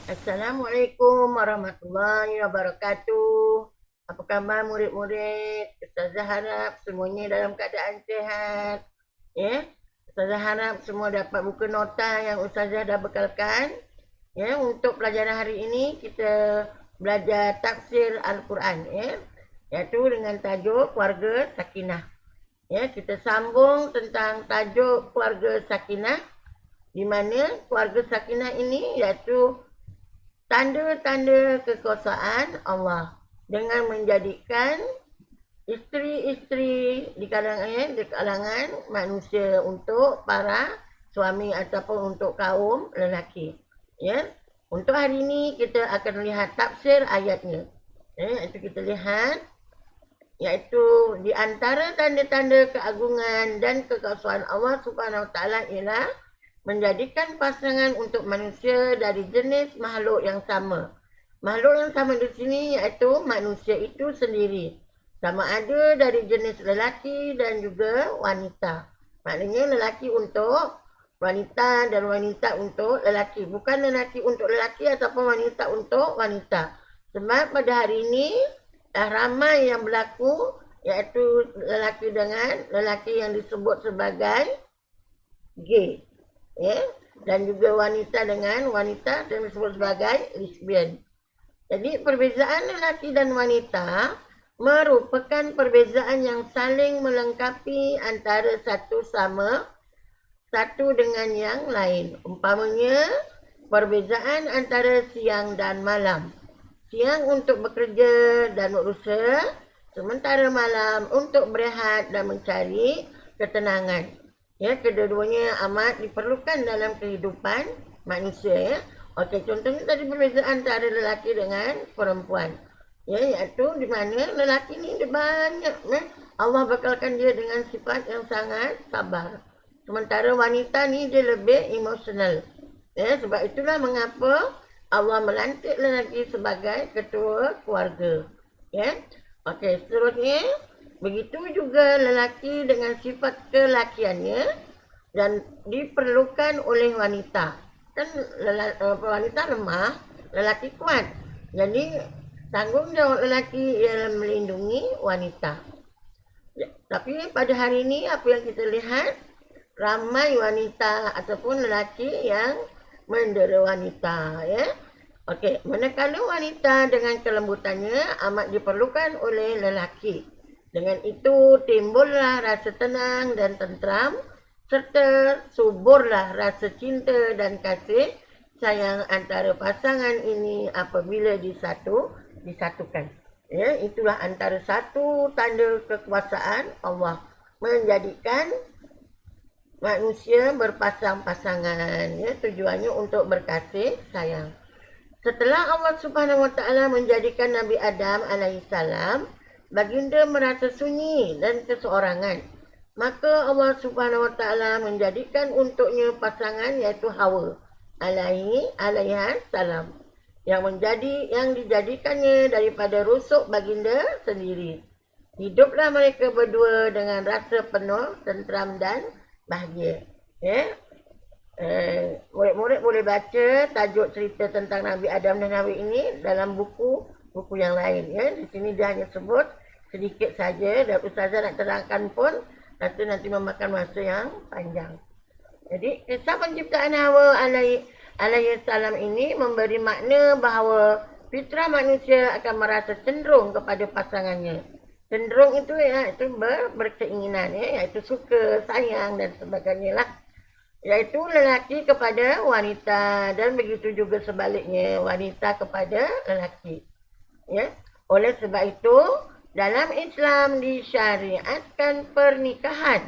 Assalamualaikum warahmatullahi wabarakatuh. Apa khabar murid-murid? Ustazah harap semuanya dalam keadaan sihat. Ya, Ustazah harap semua dapat buku nota yang Ustazah dah bekalkan. Ya, untuk pelajaran hari ini kita belajar tafsir Al-Quran. Ya, iaitu dengan tajuk keluarga sakinah. Ya, kita sambung tentang tajuk keluarga sakinah, di mana keluarga sakinah ini iaitu tanda-tanda kekuasaan Allah dengan menjadikan isteri-isteri di kalangan manusia untuk para suami ataupun untuk kaum lelaki. Ya. Untuk hari ini kita akan lihat tafsir ayatnya. Iaitu kita lihat iaitu di antara tanda-tanda keagungan dan kekuasaan Allah Subhanahu Wa Taala ialah menjadikan pasangan untuk manusia dari jenis makhluk yang sama. Makhluk yang sama di sini iaitu manusia itu sendiri. Sama ada dari jenis lelaki dan juga wanita. Maknanya lelaki untuk wanita dan wanita untuk lelaki. Bukan lelaki untuk lelaki ataupun wanita untuk wanita. Sebab pada hari ini dah ramai yang berlaku iaitu lelaki dengan lelaki yang disebut sebagai gay, ya, dan juga wanita dengan wanita yang disebut sebagai lesbian. Jadi perbezaan lelaki dan wanita merupakan perbezaan yang saling melengkapi antara satu dengan yang lain. Umpamanya perbezaan antara siang dan malam. Siang untuk bekerja dan berusaha, sementara malam untuk berehat dan mencari ketenangan. Ya, kedua-duanya amat diperlukan dalam kehidupan manusia. Ya. Okey, contohnya tadi perbezaan antara lelaki dengan perempuan. Ya, iaitu di mana lelaki ni dia banyak. Allah bekalkan dia dengan sifat yang sangat sabar. Sementara wanita ni dia lebih emosional. Ya, sebab itulah mengapa Allah melantik lelaki sebagai ketua keluarga. Ya. Okey, seterusnya begitu juga lelaki dengan sifat kelakiannya dan diperlukan oleh wanita. Kan wanita lemah, lelaki kuat. Jadi tanggungjawab lelaki ialah melindungi wanita. Ya, tapi pada hari ini apa yang kita lihat, ramai wanita ataupun lelaki yang mendera wanita, ya. Okey, manakala wanita dengan kelembutannya amat diperlukan oleh lelaki. Dengan itu timbullah rasa tenang dan tentram serta suburlah rasa cinta dan kasih sayang antara pasangan ini apabila disatukan. Ya, itulah antara satu tanda kekuasaan Allah menjadikan manusia berpasang-pasangan. Ya, tujuannya untuk berkasih sayang. Setelah Allah Subhanahu Wa Taala menjadikan Nabi Adam alaihissalam, baginda merasa sunyi dan keseorangan. Maka Allah Subhanahu Wa Taala menjadikan untuknya pasangan iaitu Hawa alaihissalam yang dijadikannya daripada rusuk baginda sendiri. Hiduplah mereka berdua dengan rasa penuh tentram dan bahagia. Ya, murid-murid boleh baca tajuk cerita tentang Nabi Adam dan Hawa ini dalam buku yang lain. Ya. Di sini dia hanya sebut sedikit saja dan Ustazah nak terangkan pun nanti memakan masa yang panjang. Jadi kisah penciptaan Hawa alaihissalam ini memberi makna bahawa fitrah manusia akan merasa cenderung kepada pasangannya. Cenderung itu iaitu berkeinginan, ya, iaitu suka, sayang dan sebagainya lah. Iaitu lelaki kepada wanita dan begitu juga sebaliknya wanita kepada lelaki. Ya. Oleh sebab itu dalam Islam disyariatkan pernikahan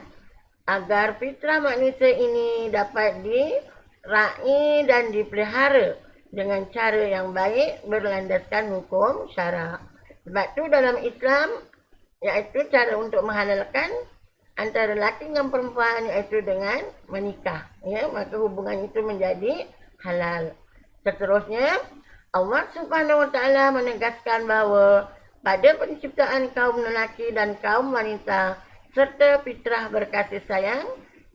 agar fitrah manusia ini dapat diraih dan dipelihara dengan cara yang baik berlandaskan hukum syarak. Sebab itu dalam Islam iaitu cara untuk menghalalkan antara lelaki dengan perempuan iaitu dengan menikah. Ya, maka hubungan itu menjadi halal. Seterusnya, Allah Subhanahu Wa Taala menegaskan bahawa pada penciptaan kaum lelaki dan kaum wanita serta fitrah berkasih sayang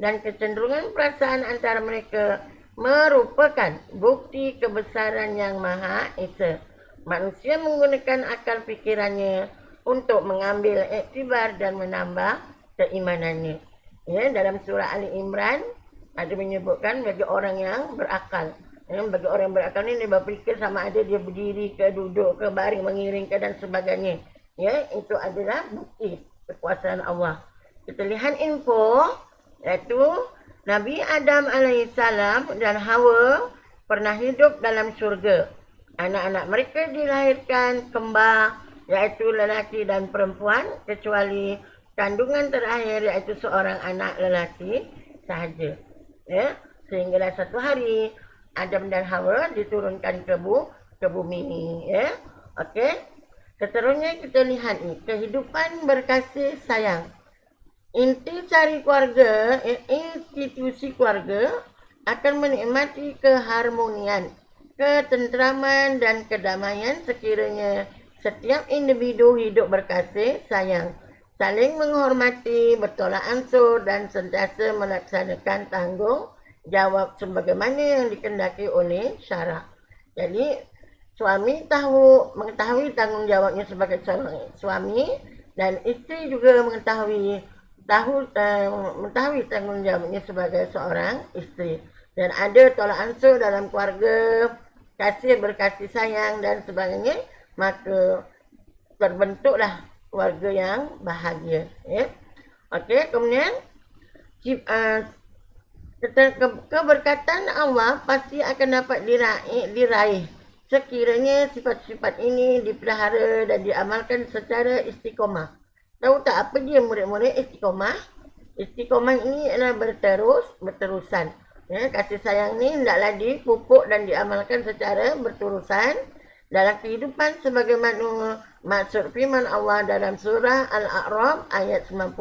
dan kecenderungan perasaan antara mereka merupakan bukti kebesaran Yang Maha Esa. Manusia menggunakan akal fikirannya untuk mengambil iktibar dan menambah keimanannya. Ya, dalam surah Ali Imran ada menyebutkan bagi orang yang berakal. Ya, bagi orang yang berakal ni dia berfikir sama ada dia berdiri ke, duduk ke, baring, mengiring ke dan sebagainya. Ya, itu adalah bukti kekuasaan Allah. Kita lihat info iaitu Nabi Adam alaihissalam dan Hawa pernah hidup dalam syurga. Anak-anak mereka dilahirkan kembar, iaitu lelaki dan perempuan, kecuali kandungan terakhir iaitu seorang anak lelaki sahaja. Ya, sehinggalah satu hari Adam dan Hawa diturunkan ke bumi. Ya, okey. Seterusnya kita lihat ni kehidupan berkasih sayang. Intisari keluarga, institusi keluarga akan menikmati keharmonian, ketenteraman dan kedamaian sekiranya setiap individu hidup berkasih sayang, saling menghormati, bertolak ansur dan sentiasa melaksanakan tanggungjawab sebagaimana yang dikehendaki oleh syarak. Jadi suami mengetahui tanggungjawabnya sebagai suami dan isteri juga mengetahui tanggungjawabnya sebagai seorang isteri, dan ada tolak ansur dalam keluarga, berkasih sayang dan sebagainya, maka terbentuklah keluarga yang bahagia. Ya. Okey, kemudian keberkatan Allah pasti akan dapat diraih sekiranya sifat-sifat ini dipelihara dan diamalkan secara istiqomah. Tahu tak apa dia murid-murid istiqomah? Istiqomah ini adalah berterusan. Ya, kasih sayang ni hendaklah dipupuk dan diamalkan secara berterusan dalam kehidupan sebagaimana maksud firman Allah dalam surah Al-A'raf ayat 96.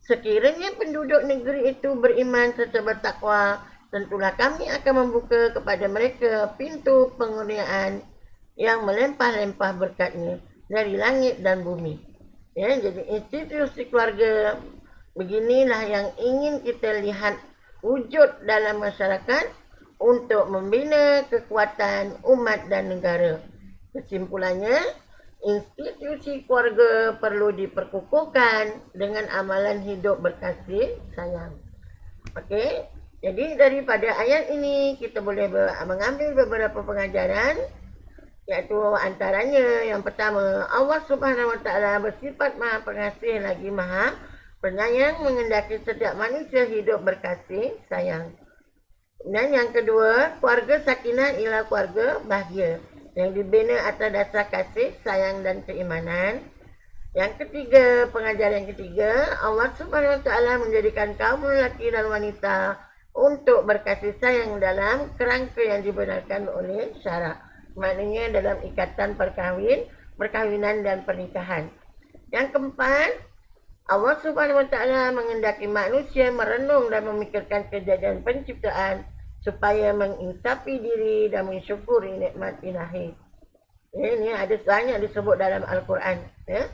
Sekiranya penduduk negeri itu beriman serta bertakwa, tentulah kami akan membuka kepada mereka pintu pengurniaan yang melimpah-limpah berkatnya dari langit dan bumi. Ya, jadi institusi keluarga beginilah yang ingin kita lihat wujud dalam masyarakat untuk membina kekuatan umat dan negara. Kesimpulannya, institusi keluarga perlu diperkukuhkan dengan amalan hidup berkasih sayang. Okey, jadi daripada ayat ini kita boleh mengambil beberapa pengajaran, iaitu antaranya yang pertama, Allah Subhanahu Wa Taala bersifat Maha Pengasih lagi Maha Penyayang, menghendaki setiap manusia hidup berkasih sayang. Dan yang kedua, keluarga sakinah ialah keluarga bahagia yang dibina atas dasar kasih sayang dan keimanan. Yang ketiga, pengajaran yang ketiga, Allah Subhanahu Wa Taala menjadikan kaum lelaki dan wanita untuk berkasih sayang dalam kerangka yang dibenarkan oleh syarak. Maknanya dalam ikatan perkahwinan dan pernikahan. Yang keempat, Allah Subhanahu Wa Taala menghendaki manusia merenung dan memikirkan kejadian penciptaan supaya menginsafi diri dan mensyukuri nikmat ilahi. Ini ada banyak disebut dalam Al-Quran. Ya.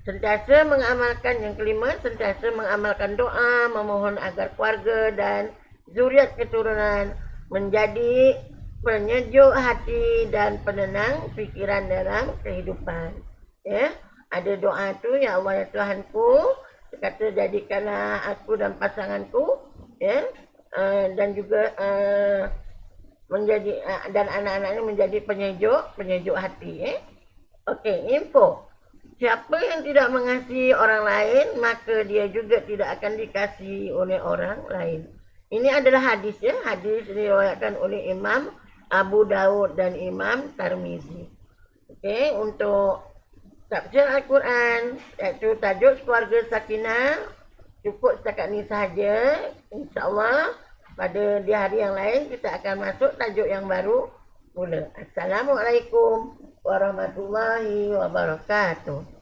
Sentiasa mengamalkan, yang kelima, sentiasa mengamalkan doa, memohon agar keluarga dan zuriat keturunan menjadi penyejuk hati dan penenang fikiran dalam kehidupan. Ya, ada doa tu, ya Allah ya Tuhanku, kata jadikanlah aku dan pasanganku, ya, dan juga menjadi dan anak-anaknya menjadi penyejuk hati. Okey, info. Siapa yang tidak mengasihi orang lain, maka dia juga tidak akan dikasihi oleh orang lain. Ini adalah hadis, ya. Hadis diriwayatkan oleh Imam Abu Daud dan Imam Tirmizi. Okey, untuk tafsir Al-Quran, iaitu tajuk keluarga sakinah, cukup setakat ni sahaja. InsyaAllah pada di hari yang lain kita akan masuk tajuk yang baru mula. Assalamualaikum warahmatullahi wabarakatuh.